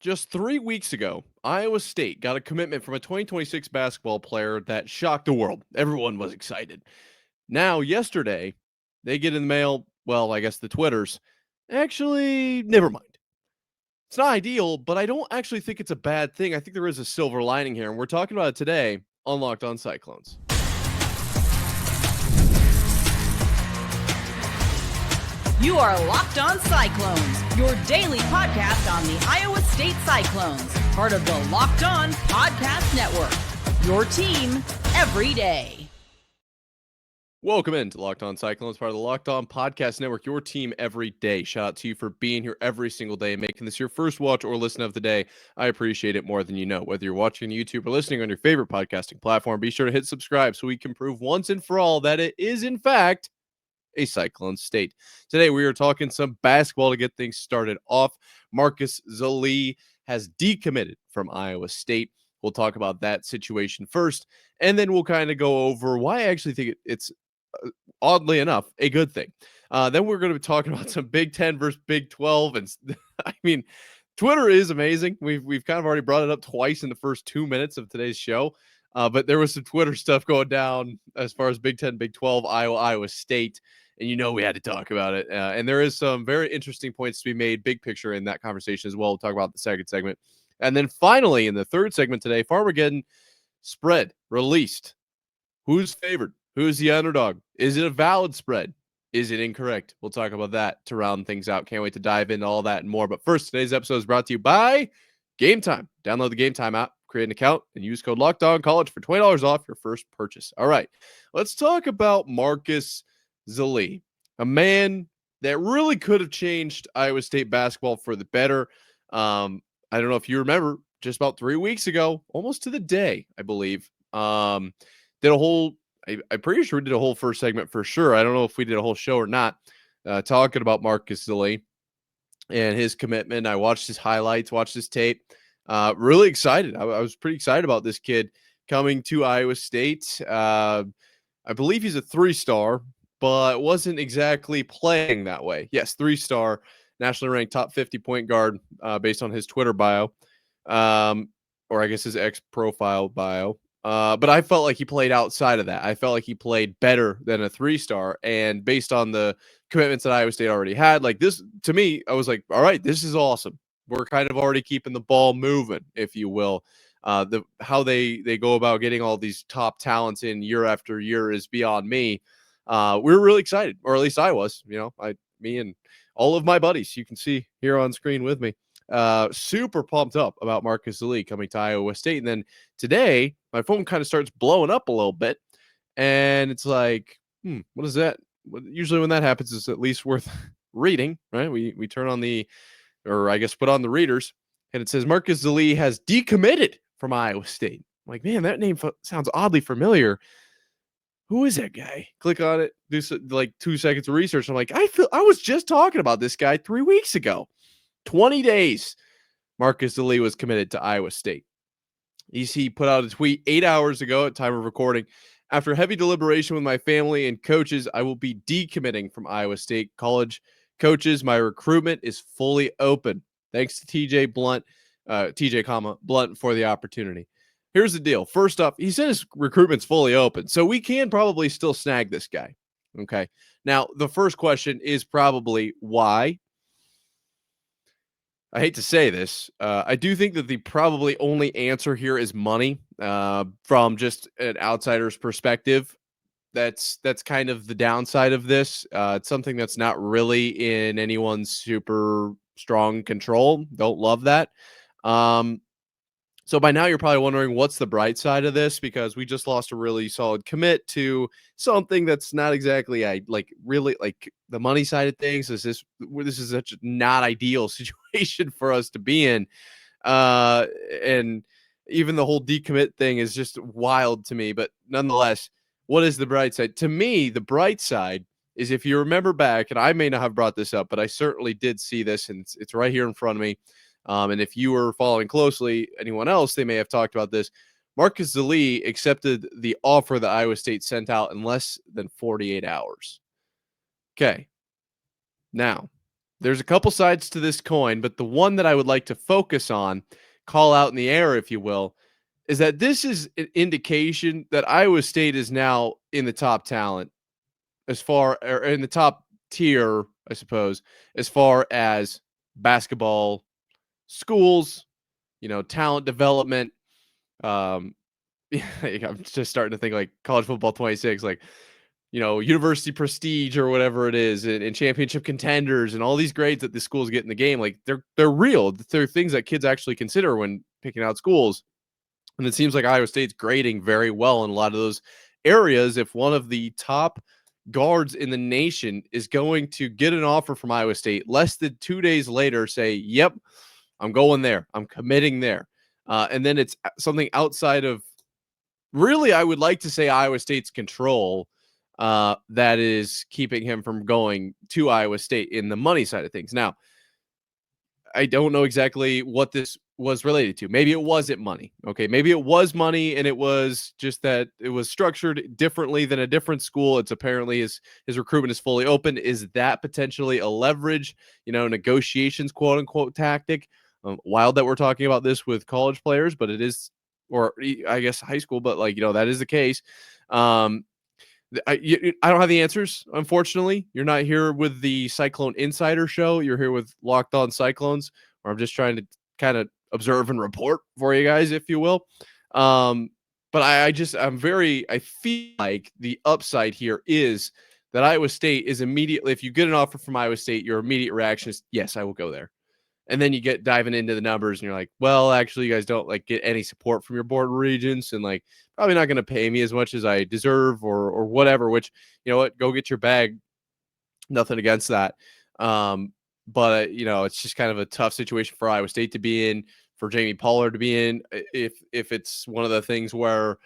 Just 3 weeks ago, Iowa State got a commitment from a 2026 basketball player that shocked the world. Everyone was excited. Now, yesterday, they get in the mail, well, I guess the Twitters. Actually, never mind. It's not ideal, but I don't actually think it's a bad thing. I think there is a silver lining here, and we're talking about it today on Locked On Cyclones. You are Locked On Cyclones, your daily podcast on the Iowa State Cyclones, part of the Locked On Podcast Network, your team every day. Welcome into Locked On Cyclones, part of the Locked On Podcast Network, your team every day. Shout out to you for being here every single day and making this your first watch or listen of the day. I appreciate it more than you know. Whether you're watching YouTube or listening on your favorite podcasting platform, be sure to hit subscribe so we can prove once and for all that it is, in fact, a Cyclone state. Today, we are talking some basketball to get things started off. Marcus Zelee has decommitted from Iowa State. We'll talk about that situation first, and then we'll kind of go over why I actually think it's oddly enough, a good thing. Then we're going to be talking about some Big 10 versus Big 12. And I mean, Twitter is amazing. We've kind of already brought it up twice in the first 2 minutes of today's show. But there was some Twitter stuff going down as far as Big 10, Big 12, Iowa State. And we had to talk about it. And there is some very interesting points to be made, big picture in that conversation as well. We'll talk about the second segment. And then finally, in the third segment today, Farmageddon spread released. Who's favored? Who's the underdog? Is it a valid spread? Is it incorrect? We'll talk about that to round things out. Can't wait to dive into all that and more. But first, today's episode is brought to you by Game Time. Download the Game Time app, create an account, and use code LOCKEDONCollege for $20 off your first purchase. All right, let's talk about Marcus Zelee, a man that really could have changed Iowa State basketball for the better. I don't know if you remember, just about 3 weeks ago, almost to the day, I believe, did a whole I'm pretty sure we did a whole first segment for sure. I don't know if we did a whole show or not, talking about Marcus Zelee and his commitment. I watched his highlights, watched his tape. Really excited. I was pretty excited about this kid coming to Iowa State. I believe he's a 3-star, but wasn't exactly playing that way. Yes, 3-star, nationally ranked top 50 point guard based on his Twitter bio, or I guess his X-profile bio. But I felt like he played outside of that. I felt like he played better than a 3-star. And based on the commitments that Iowa State already had, like this, to me, I was like, all right, this is awesome. We're kind of already keeping the ball moving, if you will. How they go about getting all these top talents in year after year is beyond me. We were really excited, or at least I was. Me and all of my buddies, you can see here on screen with me. Super pumped up about Marcus Zelee coming to Iowa State. And then today, my phone kind of starts blowing up a little bit. And it's like, what is that? Usually when that happens, it's at least worth reading, right? We turn on put on the readers, and it says Marcus Zelee has decommitted from Iowa State. I'm like, man, that name sounds oddly familiar. Who is that guy? Click on it, do like 2 seconds of research. I'm like, I was just talking about this guy 3 weeks ago. 20 days, Marcus Zelee was committed to Iowa State. He put out a tweet 8 hours ago at time of recording. After heavy deliberation with my family and coaches, I will be decommitting from Iowa State College. Coaches, my recruitment is fully open. Thanks to TJ Blunt, Blunt for the opportunity. Here's the deal. First off, he said his recruitment's fully open, so we can probably still snag this guy. Okay. Now, the first question is probably why. I hate to say this. I do think that the probably only answer here is money. From just an outsider's perspective, that's kind of the downside of this. It's something that's not really in anyone's super strong control. Don't love that. So by now you're probably wondering what's the bright side of this, because we just lost a really solid commit to something that's not exactly really the money side of things. This is such a not ideal situation for us to be in. And even the whole decommit thing is just wild to me, but nonetheless, what is the bright side? To me, the bright side is, if you remember back, and I may not have brought this up, but I certainly did see this, and it's right here in front of me. And if you were following closely, anyone else, they may have talked about this. Marcus Zelee accepted the offer that Iowa State sent out in less than 48 hours. Okay. Now, there's a couple sides to this coin, but the one that I would like to focus on, call out in the air, if you will, is that this is an indication that Iowa State is now in the top talent as far or in the top tier, I suppose, as far as basketball schools, talent development. Um, I'm just starting to think like college football 26, like, university prestige or whatever it is, and championship contenders and all these grades that the schools get in the game. Like they're real. They're things that kids actually consider when picking out schools. And it seems like Iowa State's grading very well in a lot of those areas. If one of the top guards in the nation is going to get an offer from Iowa State, less than 2 days later say, yep, I'm going there. I'm committing there. And then it's something outside of, really, I would like to say, Iowa State's control, that is keeping him from going to Iowa State in the money side of things. Now, I don't know exactly what this was related to. Maybe it wasn't money. Okay. Maybe it was money and it was just that it was structured differently than a different school. It's apparently his recruitment is fully open. Is that potentially a leverage, negotiations, quote unquote, tactic? Wild that we're talking about this with college players, but it is, or I guess high school, but that is the case. I don't have the answers, unfortunately. You're not here with the Cyclone Insider Show. You're here with Locked On Cyclones, where I'm just trying to kind of observe and report for you guys, if you will. But I feel like the upside here is that Iowa State is immediately, if you get an offer from Iowa State, your immediate reaction is, yes, I will go there. And then you get diving into the numbers and you're like, well, actually, you guys don't get any support from your board regents and probably not going to pay me as much as I deserve or whatever, which, you know what, go get your bag. Nothing against that. But it's just kind of a tough situation for Iowa State to be in, for Jamie Pollard to be in. If it's one of the things where,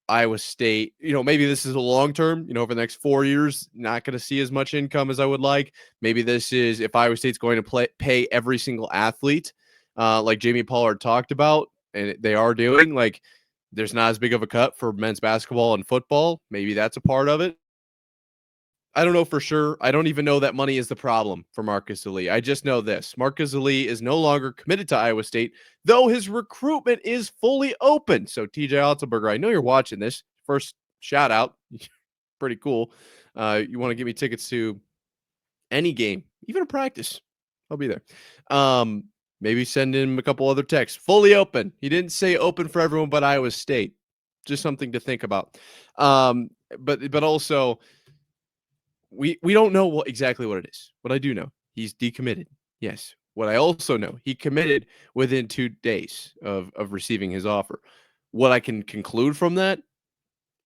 Iowa State, maybe this is a long-term, over the next 4 years, not going to see as much income as I would like. Maybe this is if Iowa State's going to pay every single athlete, like Jamie Pollard talked about, and they are doing, there's not as big of a cut for men's basketball and football. Maybe that's a part of it. I don't know for sure. I don't even know that money is the problem for Marcus Zelee. I just know this. Marcus Zelee is no longer committed to Iowa State, though his recruitment is fully open. So, TJ Otzelberger, I know you're watching this. First shout out. Pretty cool. You want to give me tickets to any game, even a practice. I'll be there. Maybe send him a couple other texts. Fully open. He didn't say open for everyone but Iowa State. Just something to think about. But also, we don't know exactly what it is. What I do know, he's decommitted. Yes. What I also know, he committed within 2 days of receiving his offer. What I can conclude from that,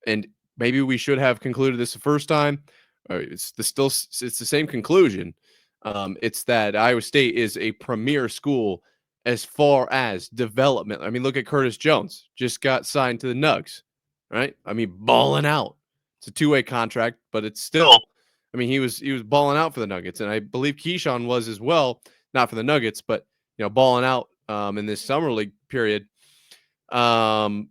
and maybe we should have concluded this the first time, it's the same conclusion. It's that Iowa State is a premier school as far as development. I mean, look at Curtis Jones, just got signed to the Nugs, right? I mean, balling out. It's a 2-way contract, but it's still, I mean, he was balling out for the Nuggets, and I believe Keyshawn was as well, not for the Nuggets, but balling out in this summer league period. Iowa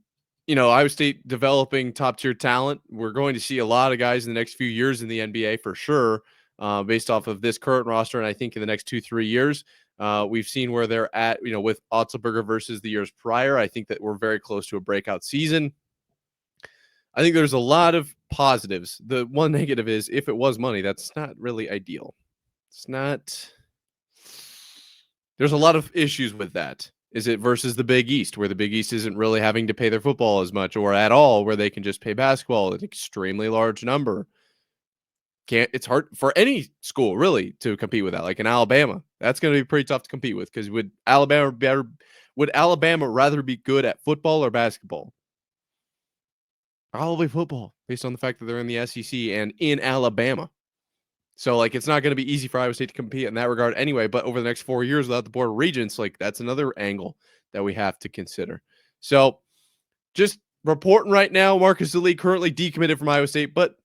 State developing top tier talent. We're going to see a lot of guys in the next few years in the NBA for sure, based off of this current roster, and I think in the next 2-3 years, we've seen where they're at. With Otzelberger versus the years prior, I think that we're very close to a breakout season. I think there's a lot of positives. The one negative is if it was money, that's not really ideal. It's not. There's a lot of issues with that. Is it versus the Big East, where the Big East isn't really having to pay their football as much or at all, where they can just pay basketball an extremely large number? It's hard for any school really to compete with that. Like in Alabama, that's going to be pretty tough to compete with, because would Alabama rather be good at football or basketball? Probably football, based on the fact that they're in the SEC and in Alabama. So, it's not going to be easy for Iowa State to compete in that regard anyway. But over the next 4 years without the Board of Regents, that's another angle that we have to consider. So, just reporting right now, Marcus Zelee currently decommitted from Iowa State, but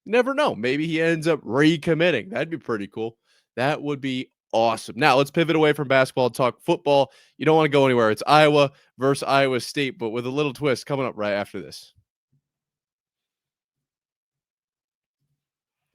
never know. Maybe he ends up recommitting. That'd be pretty cool. That would be awesome. Now, let's pivot away from basketball and talk football. You don't want to go anywhere. It's Iowa versus Iowa State, but with a little twist coming up right after this.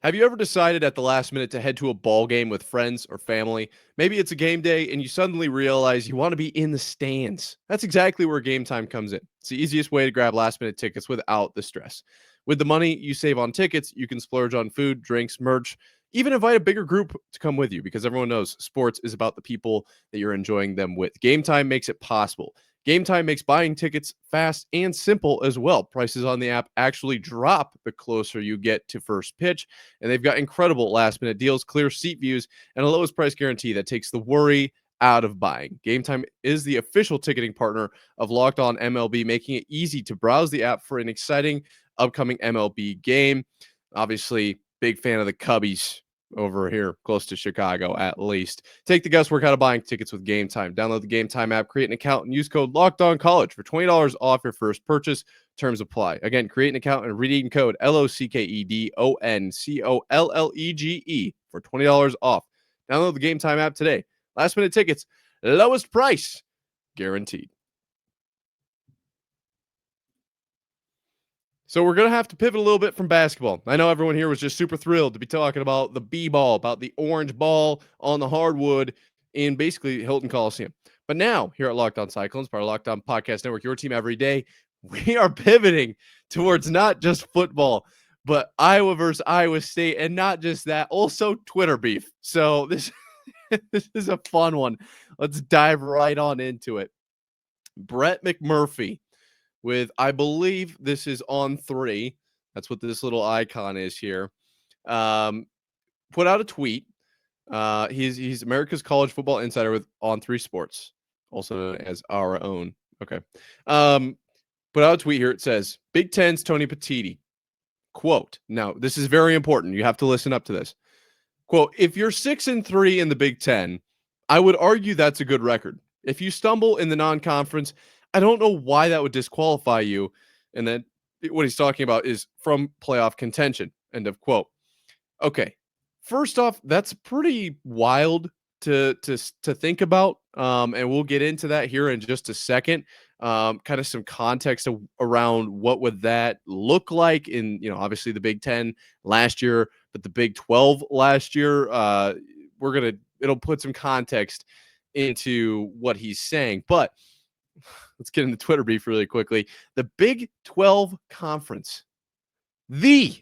Have you ever decided at the last minute to head to a ball game with friends or family? Maybe it's a game day and you suddenly realize you want to be in the stands. That's exactly where Game Time comes in. It's the easiest way to grab last minute tickets without the stress. With the money you save on tickets, you can splurge on food, drinks, merch, even invite a bigger group to come with you because everyone knows sports is about the people that you're enjoying them with. Game Time makes it possible. Game Time makes buying tickets fast and simple as well. Prices on the app actually drop the closer you get to first pitch, and they've got incredible last minute deals, clear seat views, and a lowest price guarantee that takes the worry out of buying. Game Time is the official ticketing partner of Locked On MLB, making it easy to browse the app for an exciting upcoming MLB game. Obviously, big fan of the Cubbies over here close to Chicago, at least. Take the guesswork out of buying tickets with Game Time. Download the Game Time app, create an account, and use code LOCKEDONCollege for $20 off your first purchase. Terms apply. Again, create an account and redeem code LOCKEDONCOLLEGE for $20 off. Download the Game Time app today. Last minute tickets, lowest price guaranteed. So we're going to have to pivot a little bit from basketball. I know everyone here was just super thrilled to be talking about the B-ball, about the orange ball on the hardwood in basically Hilton Coliseum. But now, here at Locked On Cyclones, part of Locked On Podcast Network, your team every day, we are pivoting towards not just football, but Iowa versus Iowa State, and not just that, also Twitter beef. So this, this is a fun one. Let's dive right on into it. Brett McMurphy with, I believe this is On 3. That's what this little icon is here. Put out a tweet. He's America's college football insider with On 3 Sports, also known as Our Own. Okay. Put out a tweet here. It says, Big Ten's Tony Petitti. Quote. Now, this is very important. You have to listen up to this. Quote, if you're 6-3 in the Big Ten, I would argue that's a good record. If you stumble in the non-conference, I don't know why that would disqualify you. And then what he's talking about is from playoff contention. End of quote. Okay. First off, that's pretty wild to think about. And we'll get into that here in just a second. Kind of some context around what would that look like in, obviously the Big Ten last year, but the Big 12 last year. It'll put some context into what he's saying. But let's get into Twitter beef really quickly. The Big 12 Conference, the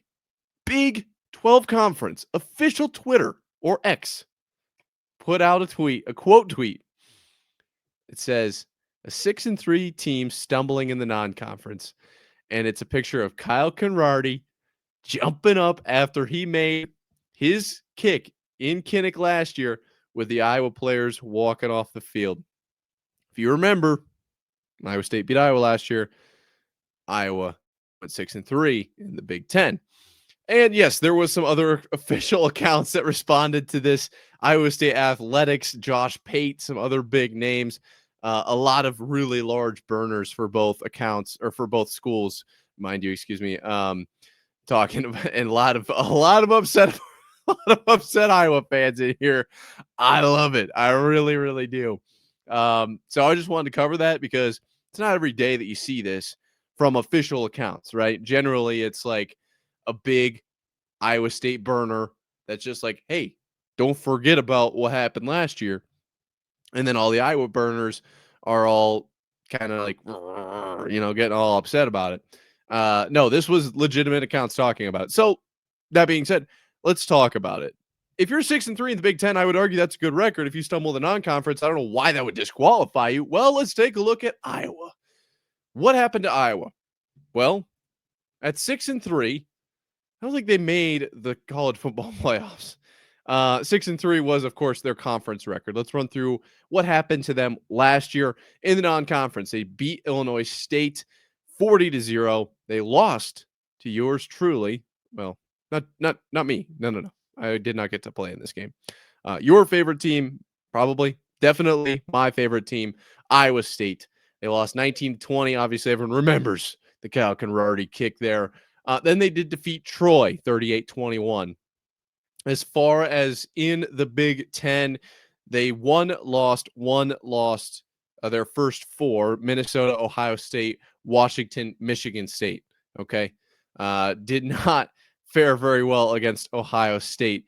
Big 12 Conference, official Twitter or X, put out a quote tweet. It says, a 6-3 team stumbling in the non-conference. And it's a picture of Kyle Conradi jumping up after he made his kick in Kinnick last year with the Iowa players walking off the field. If you remember, Iowa State beat Iowa last year. Iowa went 6-3 in the Big Ten. And yes, there was some other official accounts that responded to this. Iowa State Athletics, Josh Pate, some other big names. A lot of really large burners for both accounts, or for both schools, mind you. Excuse me. Talking about, and a lot of upset, a lot of upset Iowa fans in here. I love it. I really, really do. So I just wanted to cover that because it's not every day that you see this from official accounts, right? Generally, it's like a big Iowa State burner that's just like, hey, don't forget about what happened last year. And then all the Iowa burners are all kind of like, getting all upset about it. No, this was legitimate accounts talking about it. So that being said, let's talk about it. If you're 6-3 in the Big Ten, I would argue that's a good record. If you stumble in the non-conference, I don't know why that would disqualify you. Well, let's take a look at Iowa. What happened to Iowa? Well, at 6-3, I don't think they made the college football playoffs. 6-3 was, of course, their conference record. Let's run through what happened to them last year in the non-conference. They beat Illinois State 40-0. They lost to yours truly. Well, not me. No. I did not get to play in this game. Your favorite team, probably, definitely my favorite team, Iowa State. They lost 19-20. Obviously, everyone remembers the Cal Conradi kick there. Then they did defeat Troy 38-21. As far as in the Big Ten, they lost their first four: Minnesota, Ohio State, Washington, Michigan State. Okay. Did not fare very well against Ohio State.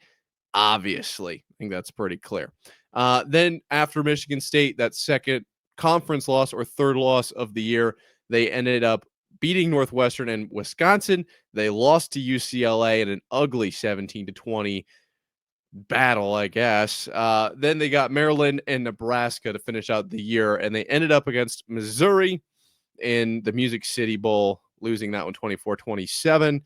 Obviously, I think that's pretty clear. Then after Michigan State, that second conference loss or third loss of the year, they ended up beating Northwestern and Wisconsin. They lost to UCLA in an ugly 17-20 battle, I guess. Then they got Maryland and Nebraska to finish out the year, and they ended up against Missouri in the Music City Bowl, losing that one 24-27.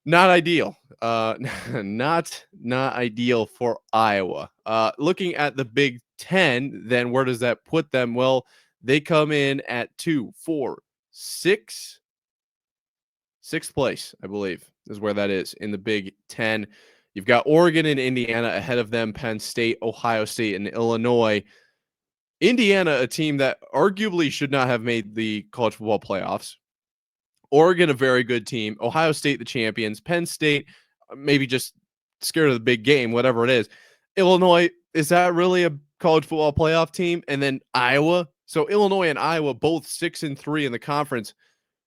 Not ideal. Not ideal for Iowa. Looking at the Big Ten, then where does that put them? Well, they come in at 2, 4, 6, sixth place, I believe, is where that is in the Big Ten. You've got Oregon and Indiana ahead of them, Penn State, Ohio State, and Illinois. Indiana, a team that arguably should not have made the college football playoffs. Oregon, a very good team. Ohio State, the champions. Penn State, maybe just scared of the big game, whatever it is. Illinois, is that really a college football playoff team? And then Iowa. So Illinois and Iowa, both 6-3 in the conference.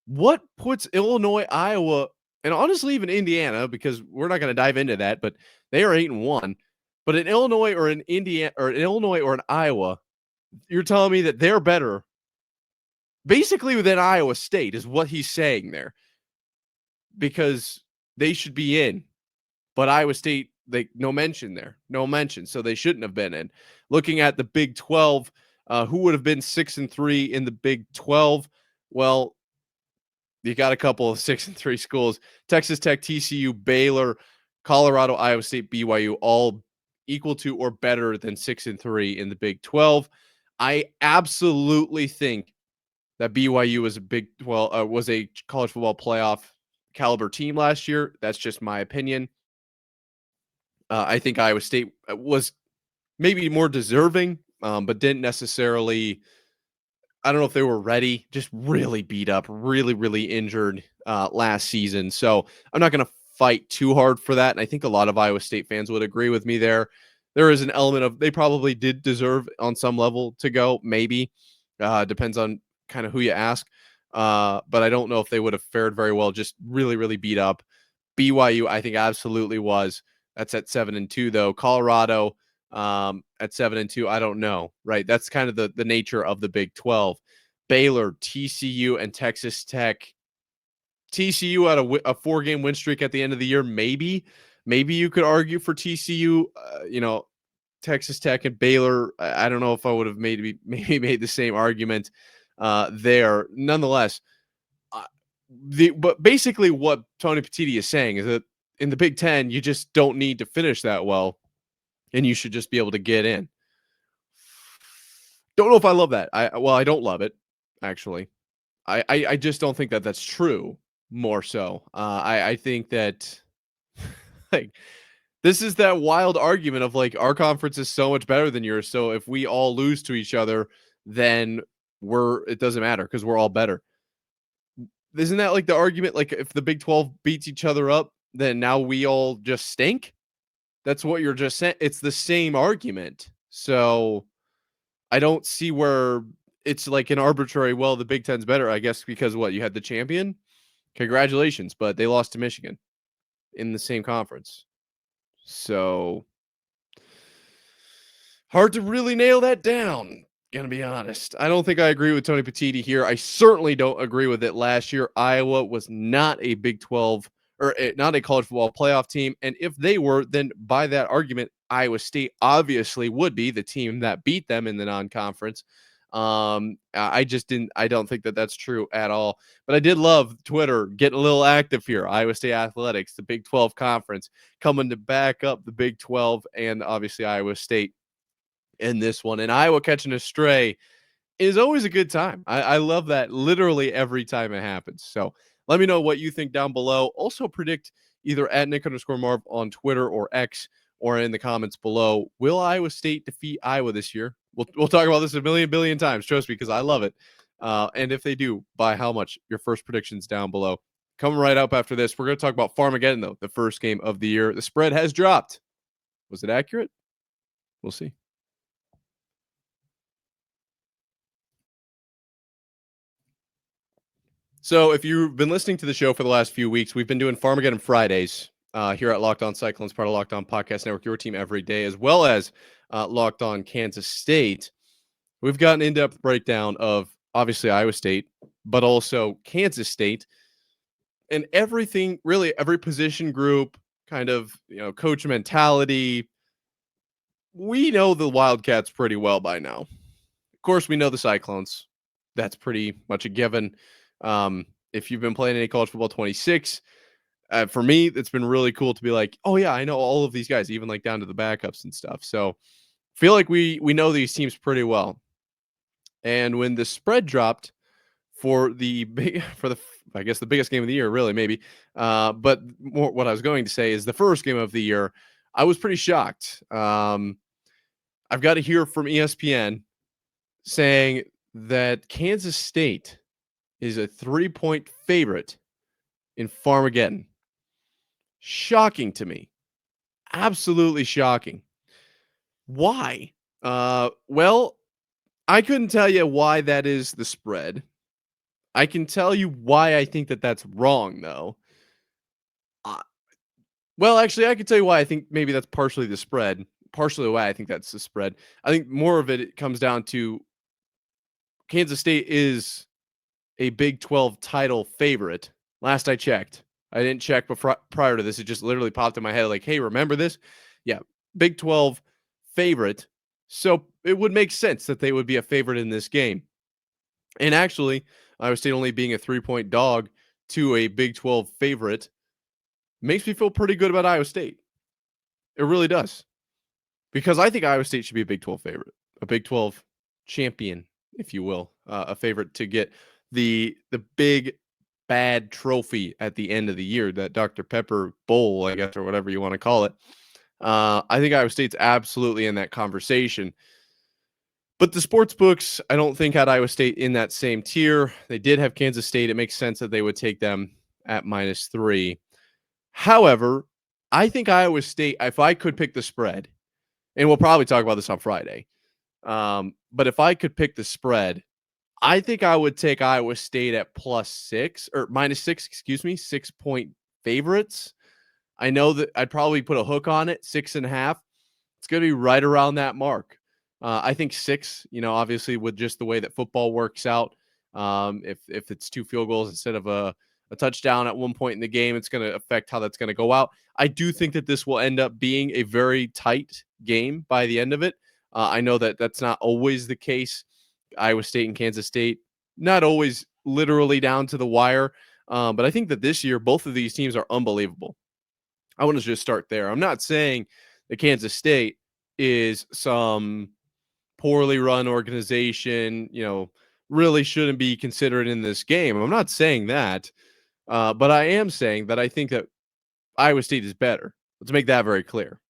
What puts Illinois, Iowa, and honestly even Indiana, because we're not going to dive into that, but they are 8-1. But in Illinois or in Indiana or in Illinois or in Iowa, you're telling me that they're better basically within Iowa State is what he's saying there, because they should be in, but Iowa State, no mention there, no mention. So they shouldn't have been in. Looking at the Big 12, who would have been 6-3 in the Big 12? Well, you got a couple of 6-3 schools: Texas Tech, TCU, Baylor, Colorado, Iowa State, BYU, all equal to or better than 6-3 in the Big 12. I absolutely think that BYU was was a college football playoff caliber team last year. That's just my opinion. I think Iowa State was maybe more deserving, but didn't necessarily. I don't know if they were ready. Just really beat up, really injured last season. So I'm not going to fight too hard for that. And I think a lot of Iowa State fans would agree with me there. There is an element of they probably did deserve on some level to go. Maybe depends on kind of who you ask. But I don't know if they would have fared very well. Just really beat up. BYU, I think absolutely was. That's at 7-2 though. Colorado at 7-2, I don't know. Right, that's kind of the nature of the Big 12. Baylor, TCU, and Texas Tech. TCU had a 4-game win streak at the end of the year. Maybe you could argue for TCU. Texas Tech and Baylor. I don't know if I would have maybe made the same argument there. Nonetheless, but basically what Tony Petitti is saying is that in the Big Ten, you just don't need to finish that well, and you should just be able to get in. Don't know if I love that. I don't love it, actually. I just don't think that that's true. More so, I think that like this is that wild argument of like our conference is so much better than yours. So if we all lose to each other, then it doesn't matter because we're all better. Isn't that like the argument? Like if the Big 12 beats each other up, then now we all just stink. That's what you're just saying. It's the same argument. So I don't see where it's like an arbitrary, well, the Big Ten's better, I guess, because what, you had the champion? Congratulations, but they lost to Michigan in the same conference. So hard to really nail that down, gonna be honest. I don't think I agree with Tony Petitti here. I certainly don't agree with it last year. Iowa was not a Big 12 or not a college football playoff team. And if they were, then by that argument, Iowa State obviously would be the team that beat them in the non-conference. I don't think that that's true at all. But I did love Twitter getting a little active here. Iowa State Athletics, the Big 12 conference, coming to back up the Big 12 and obviously Iowa State in this one. And Iowa catching a stray is always a good time. I love that literally every time it happens. So let me know what you think down below. Also predict either at Nick_Marv on Twitter or X or in the comments below. Will Iowa State defeat Iowa this year? We'll talk about this a billion times, trust me, because I love it. And if they do, by how much? Your first predictions down below. Coming right up after this, we're going to talk about Farmageddon, though, the first game of the year. The spread has dropped. Was it accurate? We'll see. So if you've been listening to the show for the last few weeks, we've been doing Farmageddon Fridays here at Locked On Cyclones, part of Locked On Podcast Network, your team every day, as well as Locked On Kansas State. We've got an in-depth breakdown of obviously Iowa State, but also Kansas State, and everything, really every position group, kind of, coach mentality. We know the Wildcats pretty well by now. Of course, we know the Cyclones. That's pretty much a given. If you've been playing any college football 26, for me, it's been really cool to be like, oh yeah, I know all of these guys, even like down to the backups and stuff. So feel like we know these teams pretty well. And when the spread dropped for the I guess the biggest game of the year, really, maybe. But more, what I was going to say is the first game of the year, I was pretty shocked. I've got to hear from ESPN saying that Kansas State is a 3-point favorite in Farmageddon. Shocking to me. Absolutely shocking. Why? Well, I couldn't tell you why that is the spread. I can tell you why I think that that's wrong, though. Well, actually, I can tell you why I think maybe that's partially the spread. Partially why I think that's the spread. I think more of it comes down to Kansas State is a Big 12 title favorite. Last I checked. I didn't check before, prior to this. It just literally popped in my head like, hey, remember this? Yeah, Big 12 favorite. So it would make sense that they would be a favorite in this game. And actually, Iowa State only being a 3-point dog to a Big 12 favorite makes me feel pretty good about Iowa State. It really does. Because I think Iowa State should be a Big 12 favorite, a Big 12 champion, if you will, a favorite to get the big bad trophy at the end of the year, that Dr. Pepper Bowl, I guess, or whatever you want to call it. I think Iowa State's absolutely in that conversation. But the sports books, I don't think had Iowa State in that same tier. They did have Kansas State. It makes sense that they would take them at -3. However, I think Iowa State, if I could pick the spread, and we'll probably talk about this on Friday, but if I could pick the spread, I think I would take Iowa State at +6 or -6, 6-point favorites. I know that I'd probably put a hook on it, 6.5. It's going to be right around that mark. I think 6, obviously with just the way that football works out, if it's 2 field goals instead of a touchdown at one point in the game, it's going to affect how that's going to go out. I do think that this will end up being a very tight game by the end of it. I know that that's not always the case. Iowa State and Kansas State, not always literally down to the wire. But I think that this year, both of these teams are unbelievable. I want to just start there. I'm not saying that Kansas State is some poorly run organization, really shouldn't be considered in this game. I'm not saying that. But I am saying that I think that Iowa State is better. Let's make that very clear.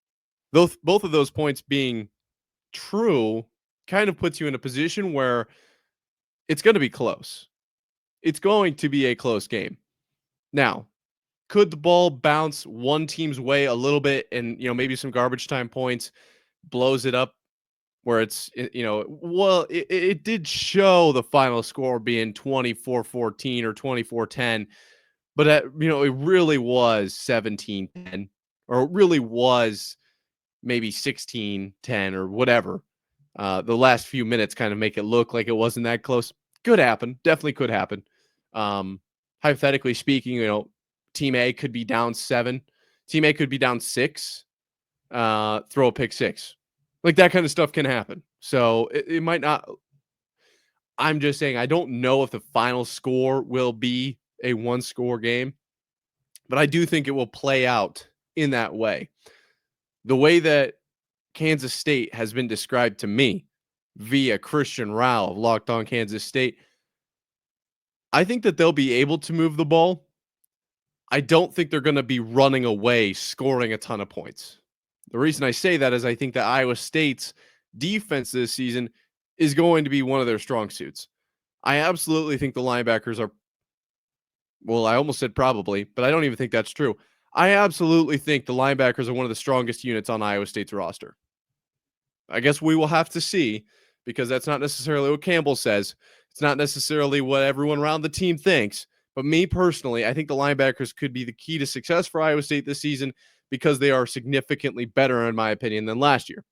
Both of those points being true kind of puts you in a position where it's going to be close. It's going to be a close game. Now, could the ball bounce one team's way a little bit and, maybe some garbage time points blows it up where it's, it did show the final score being 24-14 or 24-10. But, it really was 17-10, or it really was maybe 16-10 or whatever. The last few minutes kind of make it look like it wasn't that close. Could happen. Definitely could happen. Hypothetically speaking, Team A could be down 7. Team A could be down 6. Throw a pick 6. Like that kind of stuff can happen. So it might not. I'm just saying I don't know if the final score will be a 1-score game, but I do think it will play out in that way. The way that Kansas State has been described to me via Christian Rao of Locked On Kansas State, I think that they'll be able to move the ball. I don't think they're going to be running away, scoring a ton of points. The reason I say that is I think that Iowa State's defense this season is going to be one of their strong suits. I absolutely think the linebackers are, well, I almost said probably, but I don't even think that's true. I absolutely think the linebackers are one of the strongest units on Iowa State's roster. I guess we will have to see, because that's not necessarily what Campbell says. It's not necessarily what everyone around the team thinks, But me personally, I think the linebackers could be the key to success for Iowa State this season because they are significantly better, in my opinion, than last year.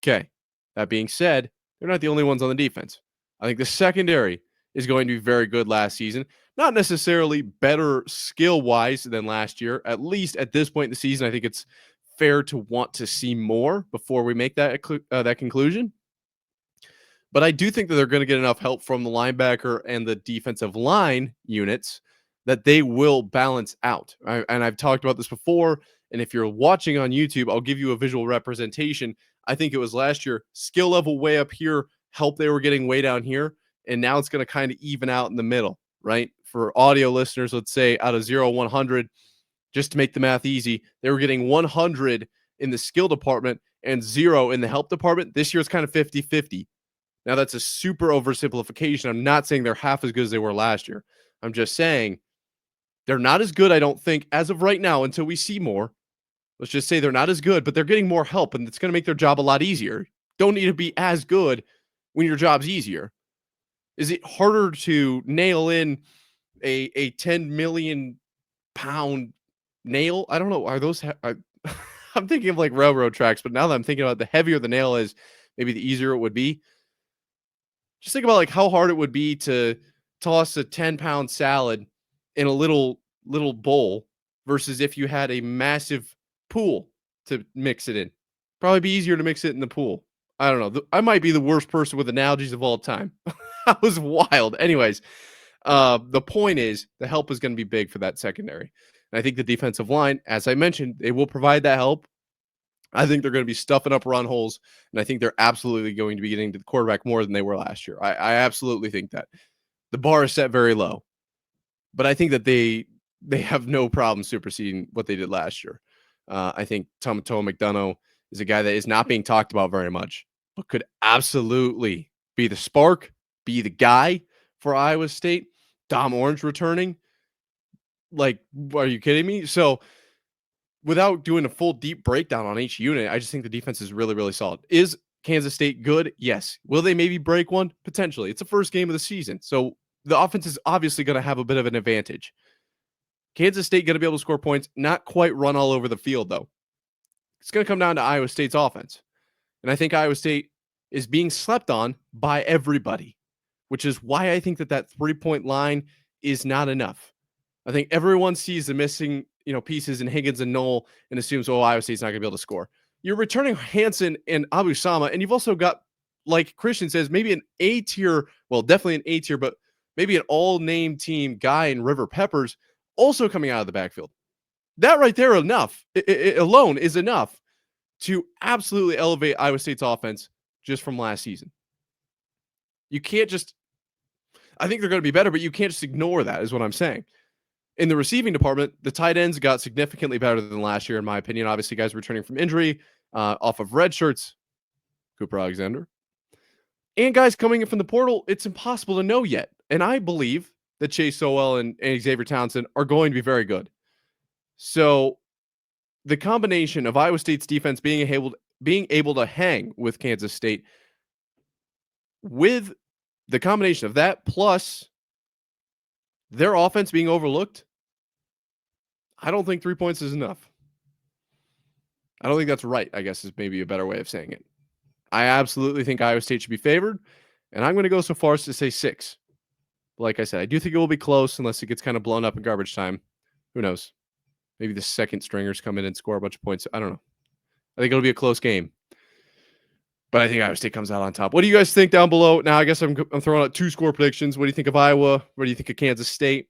Okay. That being said, they're not the only ones on the defense. I think the secondary is going to be very good last season. Not necessarily better skill-wise than last year. At least at this point in the season, I think it's fair to want to see more before we make that conclusion. But I do think that they're going to get enough help from the linebacker and the defensive line units that they will balance out. And I've talked about this before. And if you're watching on YouTube, I'll give you a visual representation. I think it was last year, skill level way up here, help they were getting way down here. And now it's going to kind of even out in the middle, right? For audio listeners, let's say out of 0 100, just to make the math easy, they were getting 100 in the skill department and 0 in the help department. This year it's kind of 50-50. Now, that's a super oversimplification. I'm not saying they're half as good as they were last year. I'm just saying they're not as good, I don't think, as of right now until we see more. Let's just say they're not as good, but they're getting more help, and it's going to make their job a lot easier. Don't need to be as good when your job's easier. Is it harder to nail in a 10 million pound nail? I don't know. Are those... I'm thinking of like railroad tracks, but now that I'm thinking about it, the heavier the nail is, maybe the easier it would be. Just think about like how hard it would be to toss a 10-pound salad in a little bowl versus if you had a massive pool to mix it in. Probably be easier to mix it in the pool. I don't know. I might be the worst person with analogies of all time. That was wild. Anyways, the point is the help is going to be big for that secondary. And I think the defensive line, as I mentioned, they will provide that help. I think they're going to be stuffing up run holes, and I think they're absolutely going to be getting to the quarterback more than they were last year. I absolutely think that. The bar is set very low, but I think that they have no problem superseding what they did last year. I think Tomato McDonough is a guy that is not being talked about very much, but could absolutely be the spark, be the guy for Iowa State. Dom Orange returning. Like, are you kidding me? So, without doing a full deep breakdown on each unit, I just think the defense is really, really solid. Is Kansas State good? Yes. Will they maybe break one? Potentially. It's the first game of the season. So the offense is obviously going to have a bit of an advantage. Kansas State going to be able to score points, not quite run all over the field, though. It's going to come down to Iowa State's offense. And I think Iowa State is being slept on by everybody, which is why I think that 3-point line is not enough. I think everyone sees the missing pieces in Higgins and Knoll and assumes, Iowa State's not going to be able to score. You're returning Hansen and Abu Sama, and you've also got, like Christian says, maybe an A-tier, well, definitely an A-tier, but maybe an all-name team guy in River Peppers also coming out of the backfield. That right there it alone is enough to absolutely elevate Iowa State's offense just from last season. You can't just, I think they're going to be better, but you can't just ignore that is what I'm saying. In the receiving department, the tight ends got significantly better than last year, in my opinion. Obviously, guys returning from injury, off of red shirts, Cooper Alexander, and guys coming in from the portal, it's impossible to know yet. And I believe that Chase Sowell and Xavier Townsend are going to be very good. So the combination of Iowa State's defense being able to hang with Kansas State, with the combination of that plus their offense being overlooked, I don't think 3 points is enough. I don't think that's right, I guess is maybe a better way of saying it. I absolutely think Iowa State should be favored, and I'm going to go so far as to say 6. But like I said, I do think it will be close unless it gets kind of blown up in garbage time. Who knows? Maybe the second stringers come in and score a bunch of points. I don't know. I think it'll be a close game. But I think Iowa State comes out on top. What do you guys think down below? Now, I guess I'm throwing out 2 score predictions. What do you think of Iowa? What do you think of Kansas State?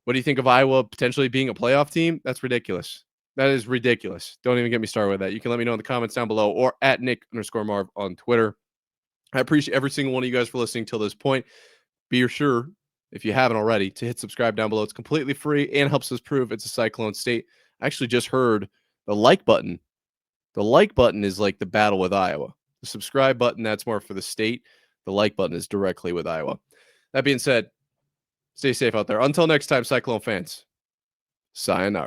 What do you think of Iowa potentially being a playoff team? That's ridiculous. That is ridiculous. Don't even get me started with that. You can let me know in the comments down below or at Nick_Marv on Twitter. I appreciate every single one of you guys for listening till this point. Be sure, if you haven't already, to hit subscribe down below. It's completely free and helps us prove it's a Cyclone state. I actually just heard the like button. The like button is like the battle with Iowa. The subscribe button, that's more for the state. The like button is directly with Iowa. That being said, stay safe out there. Until next time, Cyclone fans, sayonara.